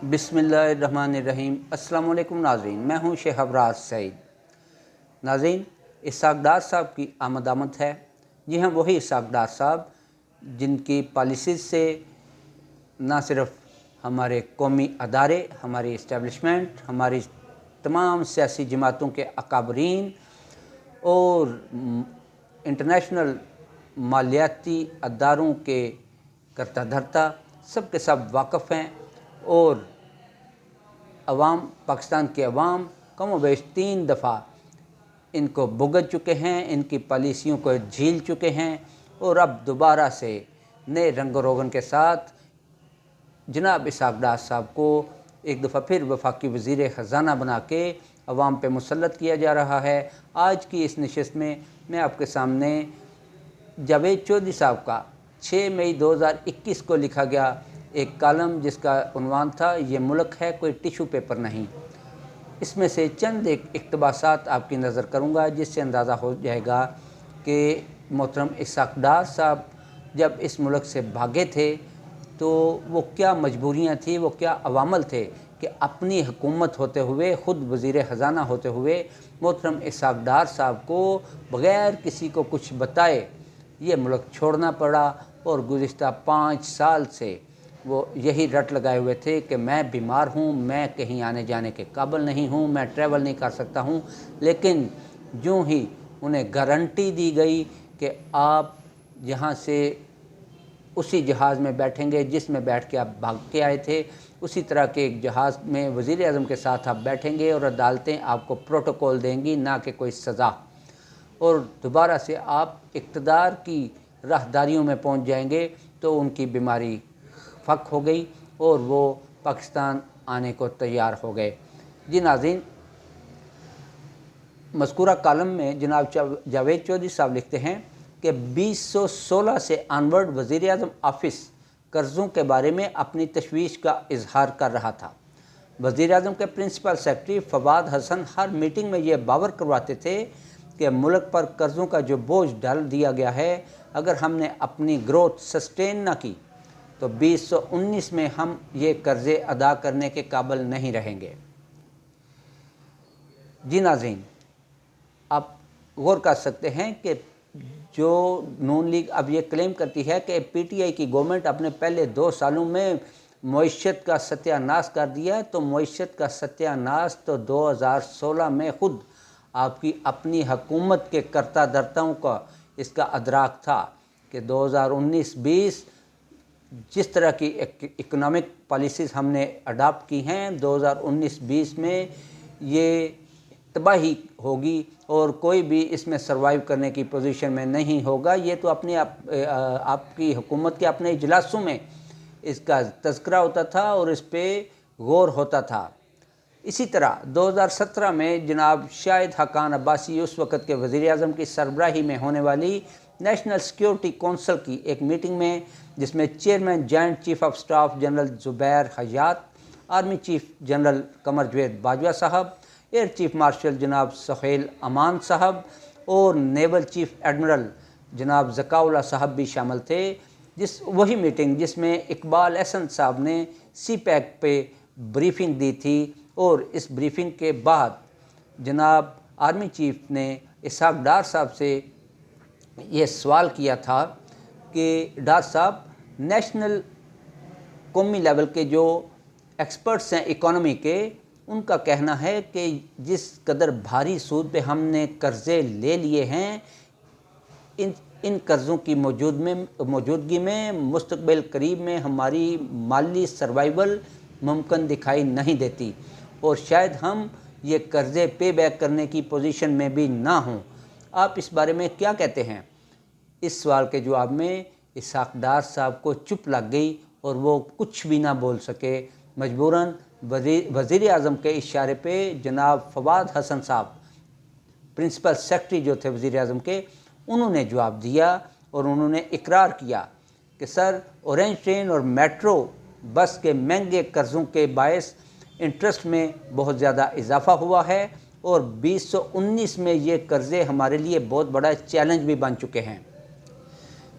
बिस्मिल्लाहिर्रहमानिर्रहीम। अस्सलाम वालेकुम नाज़रीन, मैं हूँ शहबराज सईद। नाज़रीन, इसहाक़ डार साहब की आमद है। जी हाँ, वही इसहाक़ डार साहब जिनकी पॉलिसीज़ से ना सिर्फ हमारे कौमी अदारे, हमारी इस्टेब्लिशमेंट, हमारी तमाम सियासी जमातों के अकाबरीन और इंटरनेशनल मालियाती अदारों के करता धरता सब के सब वाक़फ़ हैं और अवाम, पाकिस्तान के अवाम कम व बेश 3 दफ़ा इनको भुगत चुके हैं, इनकी पॉलिसियों को झील चुके हैं और अब दोबारा से नए रंग रोगन के साथ जनाब इसहाक़ डार साहब को एक दफ़ा फिर वफाकी वज़ीर ख़ज़ाना बना के अवाम पे मुसल्लत किया जा रहा है। आज की इस नशिस्त में मैं आपके सामने जावेद चौधरी साहब का 6 मई 2021 को लिखा गया एक कॉलम जिसका उन्वान था ये मुल्क है कोई टिशू पेपर नहीं, इसमें से चंद एक इक़्तिबासात आपकी नज़र करूँगा जिससे अंदाज़ा हो जाएगा कि मोहतरम इसहाक़ डार साहब जब इस मुल्क से भागे थे तो वो क्या मजबूरियाँ थी, वो क्या अवामल थे कि अपनी हुकूमत होते हुए, ख़ुद वज़ीर ख़ज़ाना होते हुए मोहतरम इसहाक़ डार साहब को बग़ैर किसी को कुछ बताए ये मुल्क छोड़ना पड़ा। और गुज़िश्ता 5 साल से वो यही रट लगाए हुए थे कि मैं बीमार हूँ, मैं कहीं आने जाने के काबिल नहीं हूँ, मैं ट्रैवल नहीं कर सकता हूँ। लेकिन यूँ ही उन्हें गारंटी दी गई कि आप यहाँ से उसी जहाज़ में बैठेंगे जिसमें बैठ के आप भाग के आए थे, उसी तरह के एक जहाज़ में वज़ीर आज़म के साथ आप बैठेंगे और अदालतें आपको प्रोटोकॉल देंगी, ना कि कोई सज़ा। और दोबारा से आप इक़्तिदार की राहदारियों में पहुँच जाएंगे। तो उनकी बीमारी फ़क हो गई और वो पाकिस्तान आने को तैयार हो गए। जी नाज़रीन, मज़कूरा कॉलम में जनाब जावेद चौधरी साहब लिखते हैं कि 2016 से ऑनवर्ड वज़ीर आज़म ऑफ़िस कर्ज़ों के बारे में अपनी तशवीश का इजहार कर रहा था। वज़ीर आज़म के प्रिंसिपल सेक्रेटरी फवाद हसन हर मीटिंग में ये बावर करवाते थे कि मुल्क पर कर्ज़ों का जो बोझ डाल दिया गया है, अगर हमने अपनी ग्रोथ सस्टेन ना की तो 2019 में हम ये कर्ज़े अदा करने के काबिल नहीं रहेंगे। जी नाज़रीन, आप गौर कर सकते हैं कि जो नून लीग अब ये क्लेम करती है कि पीटीआई की गवर्नमेंट अपने पहले 2 सालों में मईशत का सत्यानाश कर दिया, तो मईशत का सत्यानाश तो 2016 में ख़ुद आपकी अपनी हुकूमत के करता धर्ताओं का इसका अदराक था कि 2019-20 जिस तरह की इकोनॉमिक पॉलिसीज़ हमने अडाप्ट की हैं, 2019-20 में ये तबाही होगी और कोई भी इसमें सर्वाइव करने की पोजीशन में नहीं होगा। ये तो अपनी आपकी हुकूमत के अपने इजलासों में इसका तज़किरा होता था और इस पर गौर होता था। इसी तरह 2017 में जनाब शाहिद हक़ान अब्बासी उस वक़्त के वज़ीर आज़म की सरबराही में होने वाली नेशनल सिक्योरिटी कौंसिल की एक मीटिंग में, जिसमें chairman joint chief of staff general Zubair Hayat, army chief general Qamar Javed Bajwa sahab, air chief marshal जनाब सुहेल अमान साहब और नेवल चीफ एडमिरल जनाब ज़काउल्लाह साहब भी शामिल थे। वही मीटिंग जिसमें इकबाल एहसन साहब ने CPEC पे ब्रीफिंग दी थी और इस ब्रीफिंग के बाद जनाब आर्मी चीफ ने इसहाक़ डार साहब से ये सवाल किया था कि डार साहब, नेशनल कौमी लेवल के जो एक्सपर्ट्स हैं इकोनॉमी के, उनका कहना है कि जिस कदर भारी सूद पे हमने कर्ज़े ले लिए हैं, इन कर्ज़ों की मौजूदगी में मुस्तक़बिल करीब में हमारी माली सर्वाइवल मुमकिन दिखाई नहीं देती और शायद हम ये कर्ज़े पे बैक करने की पोजीशन में भी ना हों। आप इस बारे में क्या कहते हैं? इस सवाल के जवाब में इसहाक़ डार साहब को चुप लग गई और वो कुछ भी ना बोल सके। मजबूरन वज़ीर आज़म के इशारे पे जनाब फवाद हसन साहब, प्रिंसिपल सेक्रेटरी जो थे वज़ीर आज़म के, उन्होंने जवाब दिया और उन्होंने इकरार किया कि सर, ऑरेंज ट्रेन और मेट्रो बस के महंगे कर्ज़ों के बायस इंटरेस्ट में बहुत ज़्यादा इजाफ़ा हुआ है और 2019 में ये कर्ज़े हमारे लिए बहुत बड़ा चैलेंज भी बन चुके हैं।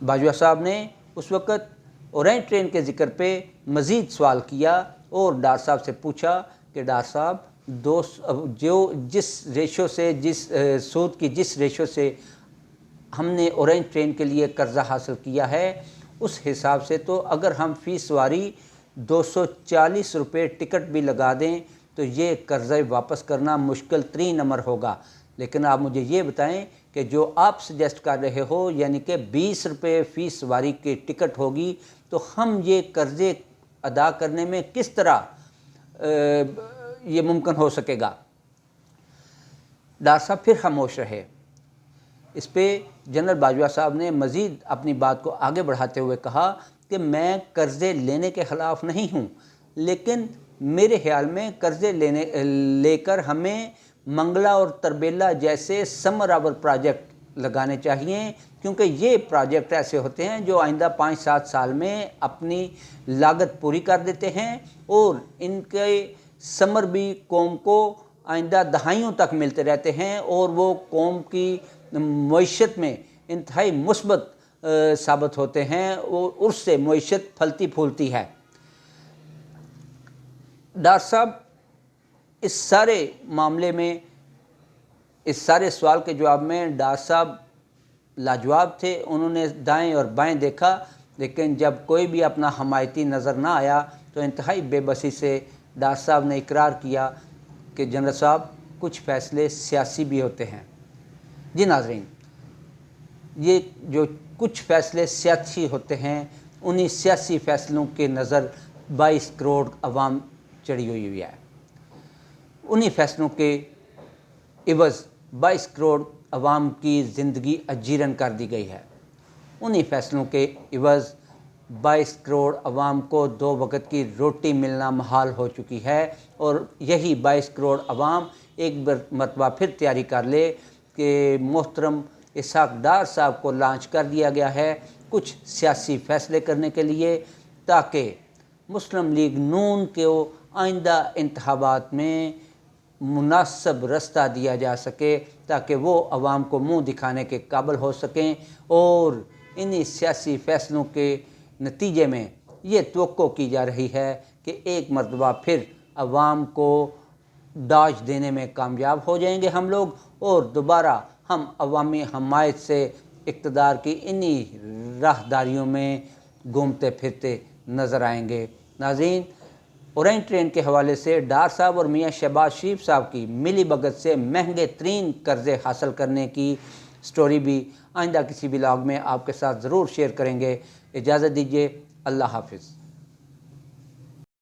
बाजवा साहब ने उस वक़्त ऑरेंज ट्रेन के ज़िक्र पे मज़ीद सवाल किया اور ڈاکٹر صاحب سے پوچھا کہ ڈاکٹر صاحب جس ریشو سے سود کی جس ریشو سے ہم نے اورینج ٹرین کے لیے قرضہ حاصل کیا ہے اس حساب سے تو اگر ہم فی سواری 240 روپے ٹکٹ بھی لگا دیں تو یہ قرضہ واپس کرنا مشکل ترین امر ہوگا، لیکن آپ مجھے یہ بتائیں کہ جو آپ سجیسٹ کر رہے ہو یعنی کہ 20 روپے فی سواری کی ٹکٹ ہوگی تو ہم یہ قرضے ادا کرنے میں کس طرح یہ ممکن ہو سکے گا؟ ڈاکٹر صاحب پھر خاموش رہے۔ اس پہ جنرل باجوہ صاحب نے مزید اپنی بات کو آگے بڑھاتے ہوئے کہا کہ میں قرضے لینے کے خلاف نہیں ہوں، لیکن میرے خیال میں قرضے لے کر ہمیں منگلا اور تربیلا جیسے سمر پروجیکٹ لگانے چاہیے، کیونکہ یہ پروجیکٹ ایسے ہوتے ہیں جو آئندہ 5-7 سال میں اپنی لاگت پوری کر دیتے ہیں اور ان کے ثمر بھی قوم کو آئندہ دہائیوں تک ملتے رہتے ہیں اور وہ قوم کی معیشت میں انتہائی مثبت ثابت ہوتے ہیں اور اس سے معیشت پھلتی پھولتی ہے۔ ڈاکٹر صاحب اس سارے معاملے میں اس سارے سوال کے جواب میں ڈاکٹر صاحب لاجواب تھے، انہوں نے دائیں اور بائیں دیکھا، لیکن جب کوئی بھی اپنا حمایتی نظر نہ آیا تو انتہائی بے بسی سے ڈاکٹر صاحب نے اقرار کیا کہ جنرل صاحب کچھ فیصلے سیاسی بھی ہوتے ہیں۔ جی ناظرین، یہ جو کچھ فیصلے سیاسی ہوتے ہیں انہی سیاسی فیصلوں کے نظر 22 کروڑ عوام چڑھی ہوئی ہے، انہی فیصلوں کے عوض 22 کروڑ عوام کی زندگی اجیرن کر دی گئی ہے، انہی فیصلوں کے عوض 22 کروڑ عوام کو 2 وقت کی روٹی ملنا محال ہو چکی ہے، اور یہی 22 کروڑ عوام ایک مرتبہ پھر تیاری کر لے کہ محترم اسحاق ڈار صاحب کو لانچ کر دیا گیا ہے کچھ سیاسی فیصلے کرنے کے لیے، تاکہ مسلم لیگ نون کو آئندہ انتخابات میں مناسب رستہ دیا جا سکے، تاکہ وہ عوام کو منہ دکھانے کے قابل ہو سکیں، اور انہی سیاسی فیصلوں کے نتیجے میں یہ توقع کی جا رہی ہے کہ ایک مرتبہ پھر عوام کو ڈاج دینے میں کامیاب ہو جائیں گے ہم لوگ، اور دوبارہ ہم عوامی حمایت سے اقتدار کی انہی راہداریوں میں گھومتے پھرتے نظر آئیں گے۔ ناظرین، اورینج ٹرین کے حوالے سے ڈار صاحب اور میاں شہباز شریف صاحب کی ملی بھگت سے مہنگے ترین قرضے حاصل کرنے کی سٹوری بھی آئندہ کسی ولاگ میں آپ کے ساتھ ضرور شیئر کریں گے۔ اجازت دیجیے، اللہ حافظ۔